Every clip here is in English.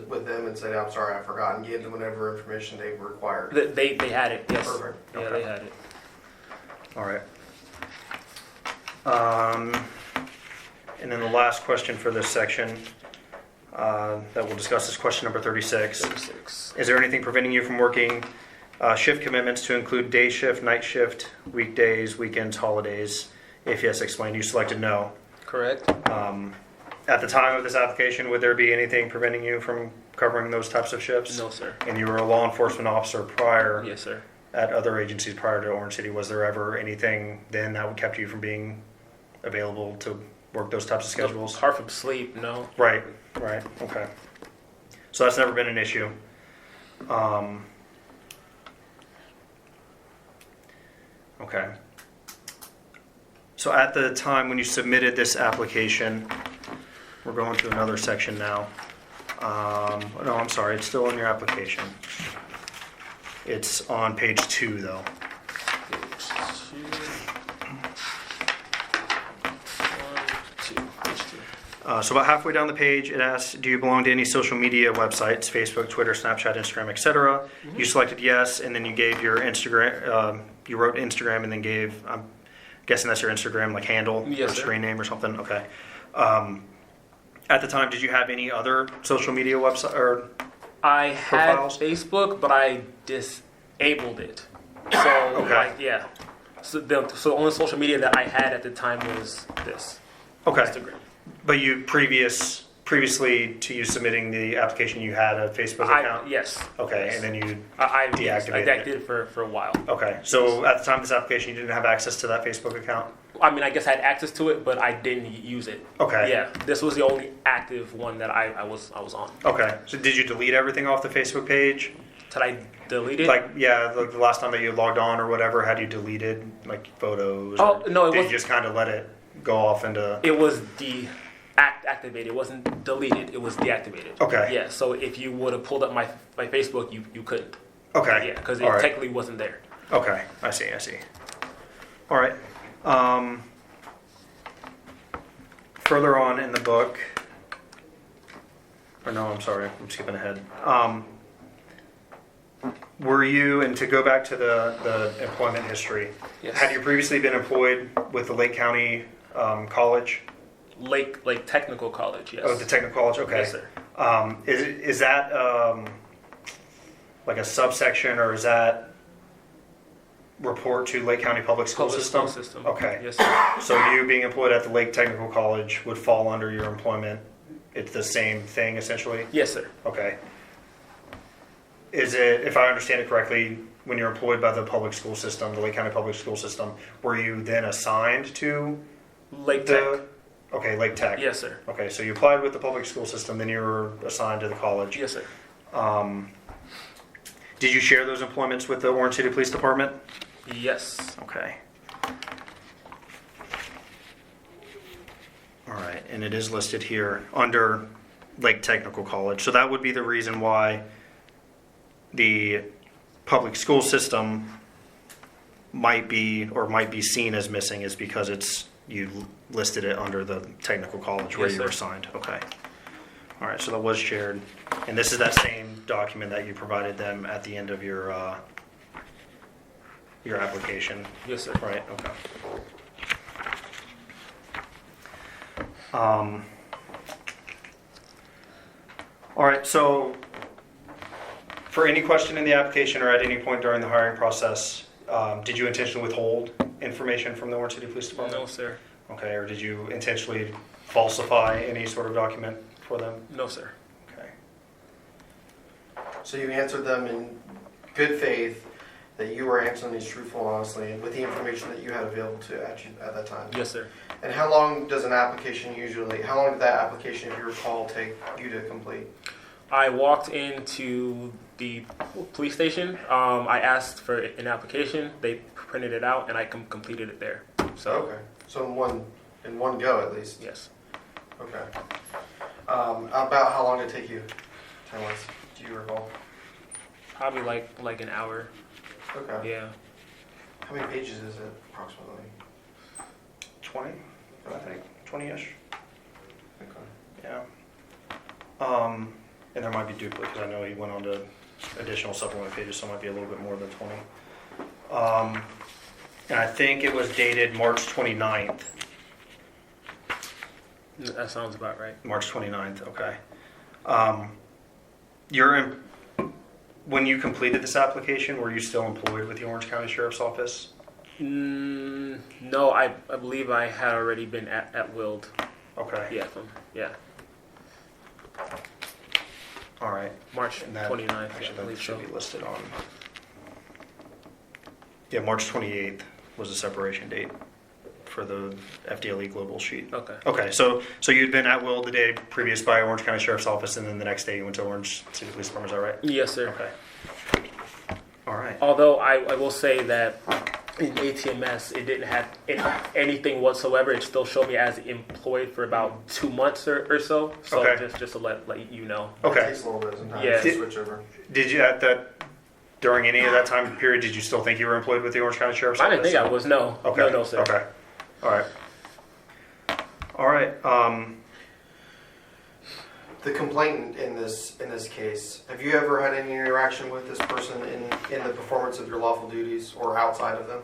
with them and said, I'm sorry, I forgot, and gave them whatever information they required? They had it, yes. Perfect. Yeah, Okay. they had it. All right. And then the last question for this section that we'll discuss is question number 36. 36. Is there anything preventing you from working shift commitments to include day shift, night shift, weekdays, weekends, holidays? If yes, explain. You selected no. Correct. At the time of this application, would there be anything preventing you from covering those types of shifts? No, sir. And you were a law enforcement officer prior Yes, sir. at other agencies prior to Orange City. Was there ever anything then that kept you from being available to work those types of schedules? Apart from sleep, no. Right, okay. So that's never been an issue. Okay. So at the time when you submitted this application, we're going to another section now. No, I'm sorry, it's still in your application. It's on page 2 though. So about halfway down the page, it asks, do you belong to any social media websites, Facebook, Twitter, Snapchat, Instagram, etc.? You selected yes, and then you gave your Instagram, you wrote Instagram and then gave, I'm guessing that's your Instagram like handle Yes, or sir. screen name or something? Okay. At the time, did you have any other social media website or I had profiles? Facebook, but I disabled it. So, Okay. like, yeah. So the only social media that I had at the time was this. Okay. Instagram. But you previously to you submitting the application, you had a Facebook account? Yes. Okay, Yes. and then you I deactivated deactivated it for a while. okay. So at the time of this application, you didn't have access to that Facebook account? I mean, I guess I had access to it, but I didn't use it. Okay. Yeah, this was the only active one that I was on. Okay. So did you delete everything off the Facebook page? Did I delete it? Like, yeah, like the last time that you logged on or whatever, had you deleted like photos? Oh, or no, it did you wasn't. just kind of let it go off into? It was deactivated. It wasn't deleted. It was deactivated. Okay. Yeah. So if you would have pulled up my Facebook, you couldn't. Okay. Yeah, because it All right. technically wasn't there. Okay. I see. All right. Further on in the book, or no, I'm sorry, I'm skipping ahead. Were you, and to go back to the employment history, Yes. had you previously been employed with the Lake County College? Lake Technical College. Yes. Oh, the technical college. Okay. Yes, sir. Is that like a subsection, or is that report to Lake County Public School Public System? school system. Okay. Yes, sir. So you being employed at the Lake Technical College would fall under your employment. It's the same thing essentially. Yes, sir. Okay. Is it, if I understand it correctly, when you're employed by the public school system, the Lake County Public School System, were you then assigned to Lake Tech. Okay, Lake Tech. Yes, sir. Okay, so you applied with the public school system, then you were assigned to the college. Yes, sir. Did you share those employments with the Orange City Police Department? Yes. Okay. All right, and it is listed here under Lake Technical College. So that would be the reason why the public school system might be seen as missing, is because you listed it under the technical college where Yes, you were sir. assigned. Okay. All right, so that was shared. And this is that same document that you provided them at the end of your application. Yes, sir. Right, okay. All right, so for any question in the application or at any point during the hiring process, did you intentionally withhold information from the Orange City Police Department? No, sir. Okay, or did you intentionally falsify any sort of document for them? No, sir. Okay. So you answered them in good faith that you were answering these truthful and honestly with the information that you had available to at that time. Yes, sir. And how long does an application how long did that application, if you recall, take you to complete? I walked into the police station. I asked for an application. They printed it out, and I completed it there. So, Okay. So in one go at least. yes. Okay. About how long did it take you, time-wise? Do you recall? Probably like an hour. Okay. Yeah. How many pages is it approximately? 20, I think, 20-ish. Okay. Yeah. And there might be duplicates. I know he went on to additional supplemental pages, so it might be a little bit more than 20. And I think it was dated March 29th. That sounds about right. March 29th, okay. When you completed this application, were you still employed with the Orange County Sheriff's Office? No, I believe I had already been at Wild. Okay. Yeah. All right. March And that, 29th, actually, I that believe should so. be listed on. Yeah, March 28th was the separation date for the FDLE global sheet. Okay. Okay, so you'd been at Will the day previous by Orange County Sheriff's Office, and then the next day you went to Orange City Police Department. Is that right? Yes, sir. Okay. All right. Although I will say that in ATMS, it didn't have anything whatsoever. It still showed me as employed for about 2 months or so. So Okay. just to let you know. It Okay. takes a little bit sometimes Yeah. to switch over. Did you during any of that time period, did you still think you were employed with the Orange County Sheriff's I Office? didn't think I was. No. Okay. No, sir. Okay. All right. All right. The complainant in this case, have you ever had any interaction with this person in the performance of your lawful duties or outside of them?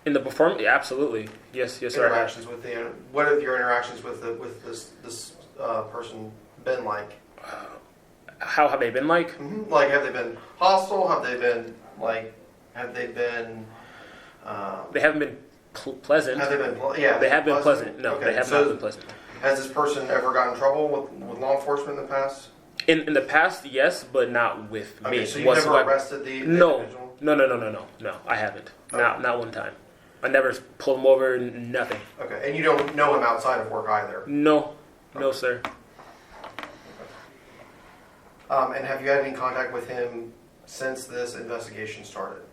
In the performance, yeah, absolutely. Yes, sir. I have. Interactions with what have your interactions with this person been like? How have they been like? Like, have they been hostile? Have they been They haven't been pleasant. Have they been? Yeah, They have been pleasant. No, Okay, they have so not been pleasant. Has this person ever gotten in trouble with law enforcement in the past? In the past, yes, but not with Okay, me so you whatsoever. never arrested the No, individual? no, I haven't. Not one time. I never pulled him over. Nothing. Okay, and you don't know him outside of work either? No, sir. And have you had any contact with him since this investigation started?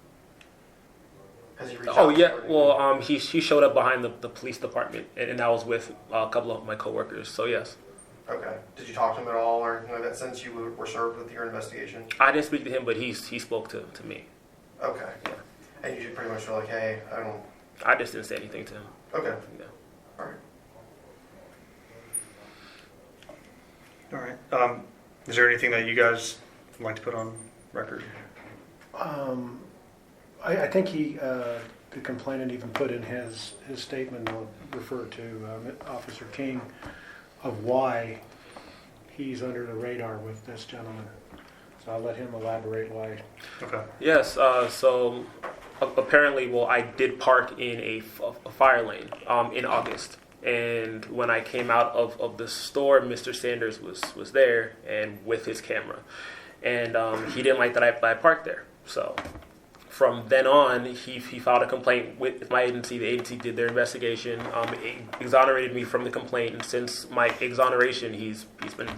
Has he reached Oh out to yeah. you? Well, he showed up behind the police department, and I was with a couple of my coworkers. So yes, Okay. Did you talk to him at all or anything like that since you were served with your investigation? I didn't speak to him, but he spoke to me. Okay. Yeah. And you just pretty much were like, hey, I don't. I just didn't say anything to him. Okay. Yeah. All right. All right. Is there anything that you guys would like to put on record? I think the complainant even put in his statement, will refer to Officer King, of why he's under the radar with this gentleman. So I'll let him elaborate why. Okay. Yes. So apparently, I did park in a fire lane in August. And when I came out of the store, Mr. Sanders was there and with his camera. And he didn't like that I parked there. So from then on, he filed a complaint with my agency. The agency did their investigation, exonerated me from the complaint. And since my exoneration, he's been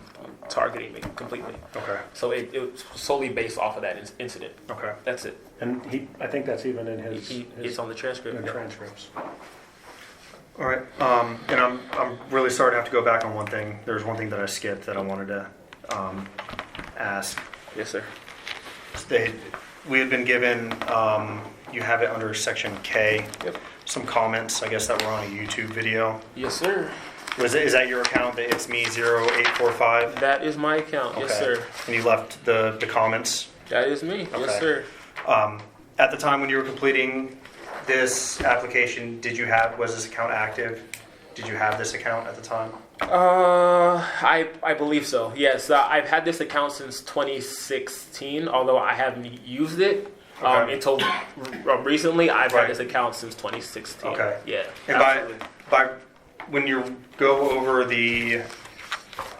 targeting me completely. Okay. So it was solely based off of that incident. Okay. That's it. And I think that's even in his It's on the transcript. transcripts. All right. And I'm really sorry to have to go back on one thing. There's one thing that I skipped that I wanted to ask. Yes, sir. We had been given, you have it under section K, Yep. some comments, I guess, that were on a YouTube video. Yes, sir. Is that your account, that it's me 0845? That is my account. Yes, sir. And you left the comments? That is me. Yes, Okay. sir. At the time when you were completing this application, was this account active? Did you have this account at the time? I believe so. Yes, I've had this account since 2016, although I haven't used it Okay. until recently. I've Right. had this account since 2016. Okay. Yeah. And absolutely. by when you go over the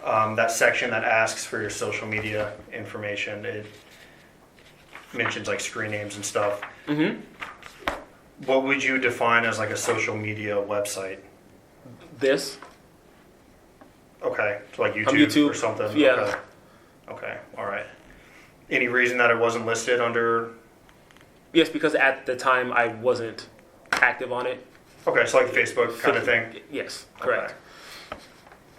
that section that asks for your social media information, it mentions like screen names and stuff. Mm-hmm. What would you define as like a social media website? This. Okay, so like YouTube, YouTube, or something? yeah. Okay, all right. Any reason that it wasn't listed under? Yes, because at the time I wasn't active on it. Okay, so like Facebook kind of thing? Yes, correct. Okay.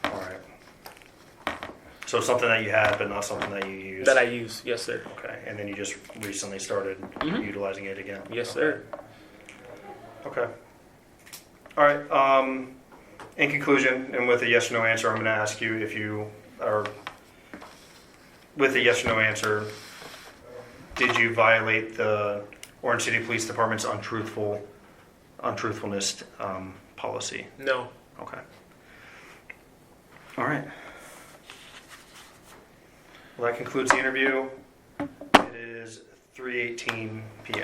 All right. So something that you had, but not something that you use? That I use. Yes, sir. Okay, and then you just recently started utilizing it again? Yes, Okay. sir. Okay. All right. In conclusion, and with a yes or no answer, I'm going to ask you if you are with a yes or no answer, did you violate the Orange City Police Department's untruthfulness policy? No. Okay. All right. Well, that concludes the interview. It is 3:18 p.m.